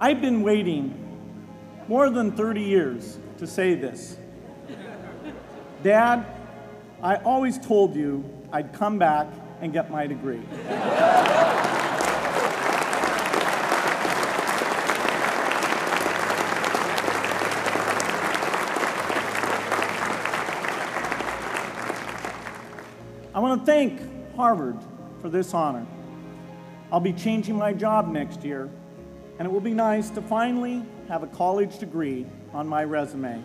I've been waiting more than 30 years to say this. Dad, I always told you I'd come back and get my degree. I want to thank Harvard for this honor. I'll be changing my job next year, and it will be nice to finally have a college degree on my resume.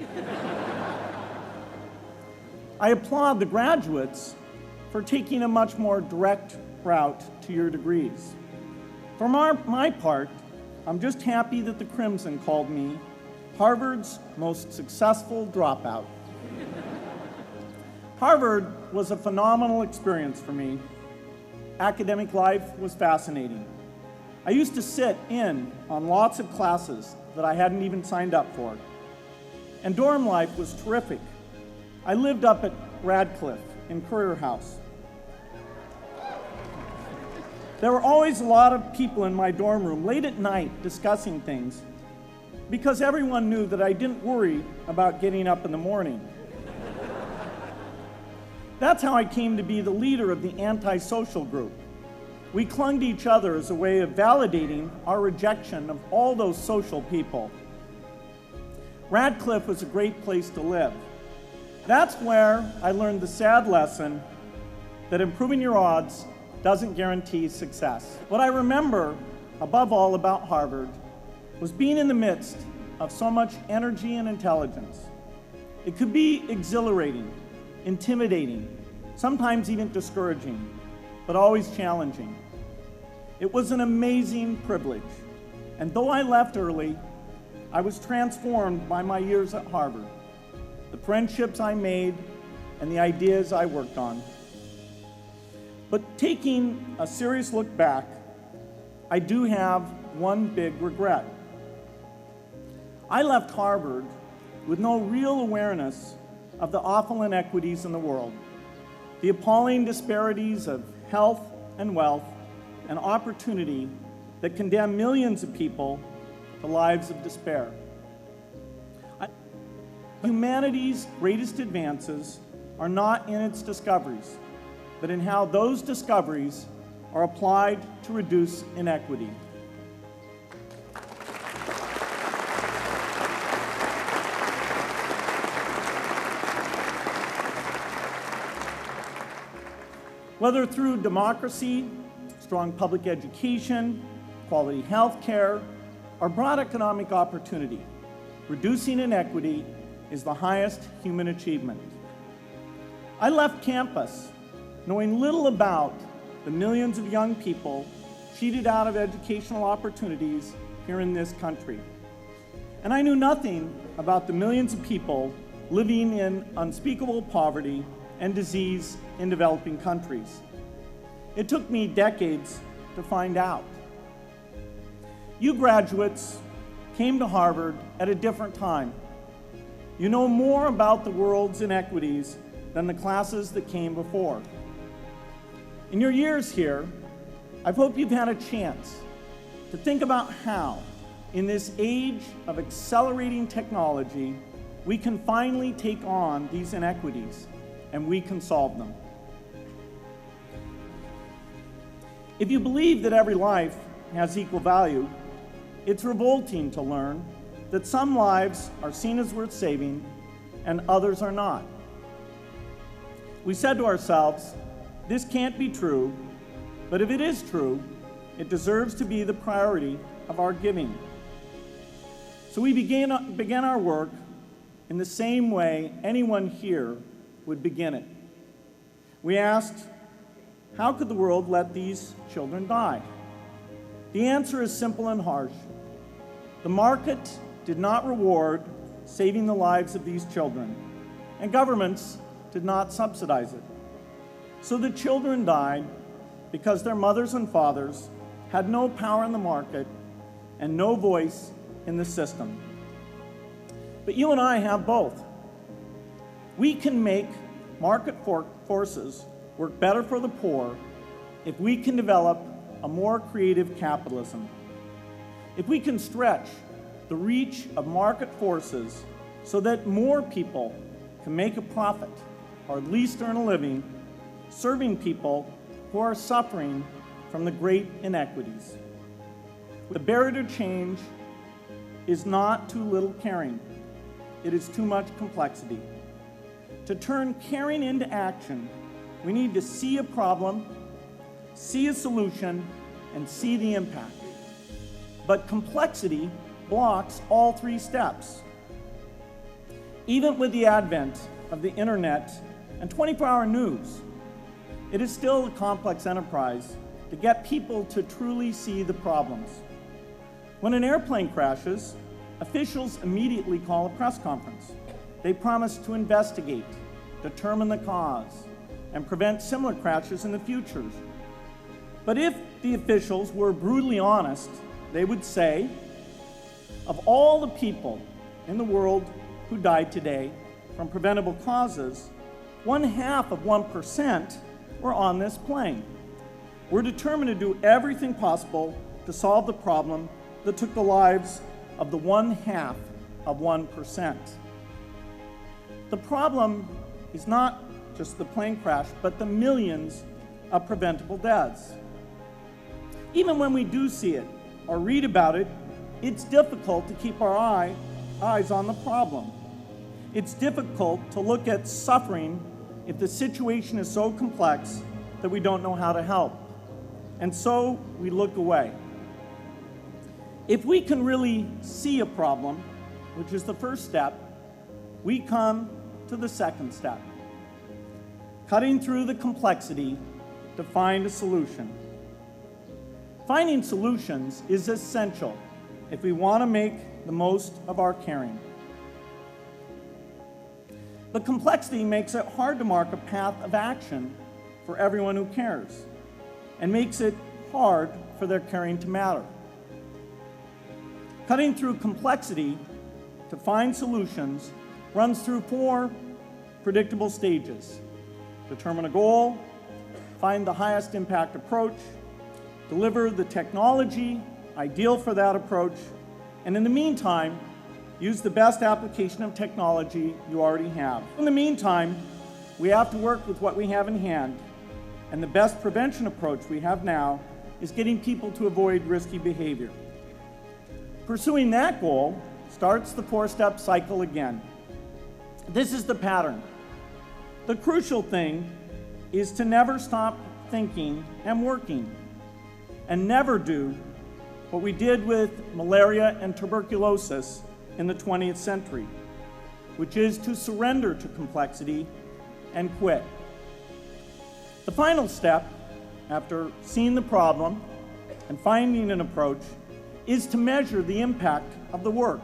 I applaud the graduates for taking a much more direct route to your degrees. For my part, I'm just happy that the Crimson called me Harvard's most successful dropout. Harvard was a phenomenal experience for me. Academic life was fascinating. I used to sit in on lots of classes that I hadn't even signed up for. And dorm life was terrific. I lived up at Radcliffe in Currier House. There were always a lot of people in my dorm room late at night discussing things because everyone knew that I didn't worry about getting up in the morning. That's how I came to be the leader of the antisocial group. We clung to each other as a way of validating our rejection of all those social people. Radcliffe was a great place to live. That's where I learned the sad lesson that improving your odds doesn't guarantee success. What I remember above all about Harvard was being in the midst of so much energy and intelligence. It could be exhilarating, intimidating, sometimes even discouraging, but always challenging. It was an amazing privilege, and though I left early, I was transformed by my years at Harvard, the friendships I made, and the ideas I worked on. But taking a serious look back, I do have one big regret. I left Harvard with no real awareness of the awful inequities in the world, the appalling disparities of health and wealth and opportunity that condemn millions of people to lives of despair. Humanity's greatest advances are not in its discoveries, but in how those discoveries are applied to reduce inequity. Whether through democracy, strong public education, quality health care, or broad economic opportunity, reducing inequity is the highest human achievement. I left campus knowing little about the millions of young people cheated out of educational opportunities here in this country. And I knew nothing about the millions of people living in unspeakable poverty and disease in developing countries. It took me decades to find out. You graduates came to Harvard at a different time. You know more about the world's inequities than the classes that came before. In your years here, I hope you've had a chance to think about how, in this age of accelerating technology, we can finally take on these inequities and we can solve them. If you believe that every life has equal value, it's revolting to learn that some lives are seen as worth saving and others are not. We said to ourselves, this can't be true, but if it is true, it deserves to be the priority of our giving. So we began our work in the same way anyone here would begin it. We asked, how could the world let these children die? The answer is simple and harsh. The market did not reward saving the lives of these children, and governments did not subsidize it. So the children died because their mothers and fathers had no power in the market and no voice in the system. But you and I have both. We can make market forces work better for the poor if we can develop a more creative capitalism. If we can stretch the reach of market forces so that more people can make a profit or at least earn a living, serving people who are suffering from the great inequities. The barrier to change is not too little caring. It is too much complexity. To turn caring into action, we need to see a problem, see a solution, and see the impact. But complexity blocks all three steps. Even with the advent of the internet and 24-hour news, it is still a complex enterprise to get people to truly see the problems. When an airplane crashes, officials immediately call a press conference. They promise to investigate, determine the cause, and prevent similar crashes in the future. But if the officials were brutally honest, they would say, of all the people in the world who died today from preventable causes, 0.5% were on this plane. We're determined to do everything possible to solve the problem that took the lives of the 0.5%. The problem is not just the plane crash, but the millions of preventable deaths. Even when we do see it or read about it, it's difficult to keep our eyes on the problem. It's difficult to look at suffering if the situation is so complex that we don't know how to help. And so we look away. If we can really see a problem, which is the first step, we come to the second step, cutting through the complexity to find a solution. Finding solutions is essential if we want to make the most of our caring. The complexity makes it hard to mark a path of action for everyone who cares, and makes it hard for their caring to matter. Cutting through complexity to find solutions runs through 4 predictable stages. Determine a goal, find the highest impact approach, deliver the technology ideal for that approach, and in the meantime, use the best application of technology you already have. In the meantime, we have to work with what we have in hand, and the best prevention approach we have now is getting people to avoid risky behavior. Pursuing that goal starts the 4-step cycle again. This is the pattern. The crucial thing is to never stop thinking and working, and never do what we did with malaria and tuberculosis in the 20th century, which is to surrender to complexity and quit. The final step, after seeing the problem and finding an approach, is to measure the impact of the work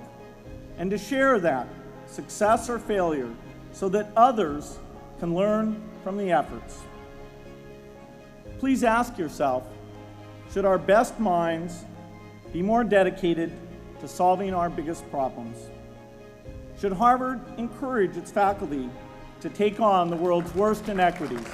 and to share that, success or failure, so that others can learn from the efforts. Please ask yourself, should our best minds be more dedicated to solving our biggest problems? Should Harvard encourage its faculty to take on the world's worst inequities?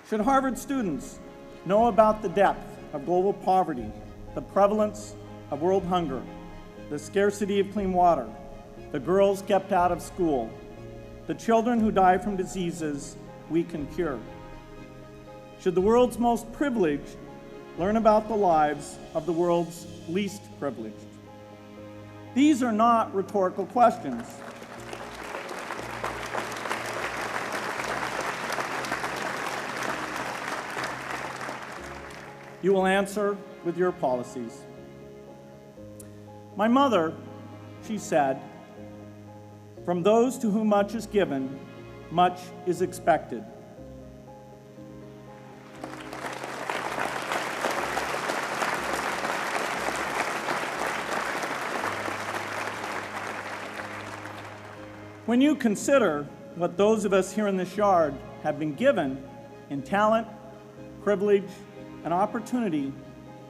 Should Harvard students know about the depth of global poverty, the prevalence of world hunger, the scarcity of clean water, the girls kept out of school, the children who die from diseases we can cure? Should the world's most privileged learn about the lives of the world's least privileged? These are not rhetorical questions. You will answer with your policies. My mother, she said, "From those to whom much is given, much is expected." When you consider what those of us here in this yard have been given in talent, privilege, and opportunity,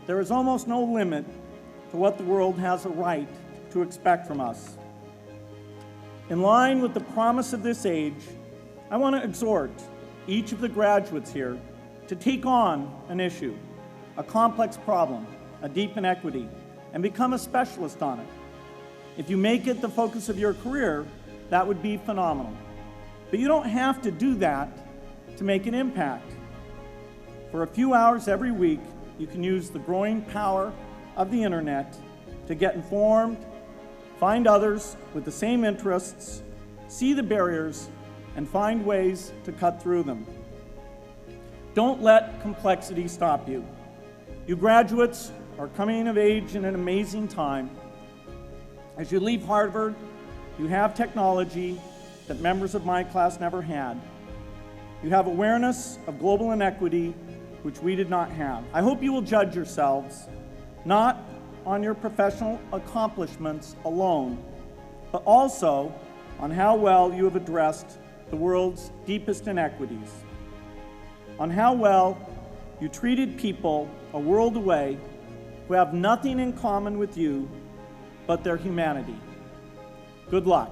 there is almost no limit to what the world has a right to expect from us. In line with the promise of this age, I want to exhort each of the graduates here to take on an issue, a complex problem, a deep inequity, and become a specialist on it. If you make it the focus of your career, that would be phenomenal. But you don't have to do that to make an impact. For a few hours every week, you can use the growing power of the internet to get informed, find others with the same interests, see the barriers, and find ways to cut through them. Don't let complexity stop you. You graduates are coming of age in an amazing time. As you leave Harvard, you have technology that members of my class never had. You have awareness of global inequity, which we did not have. I hope you will judge yourselves not on your professional accomplishments alone, but also on how well you have addressed the world's deepest inequities, on how well you treated people a world away who have nothing in common with you but their humanity. Good luck.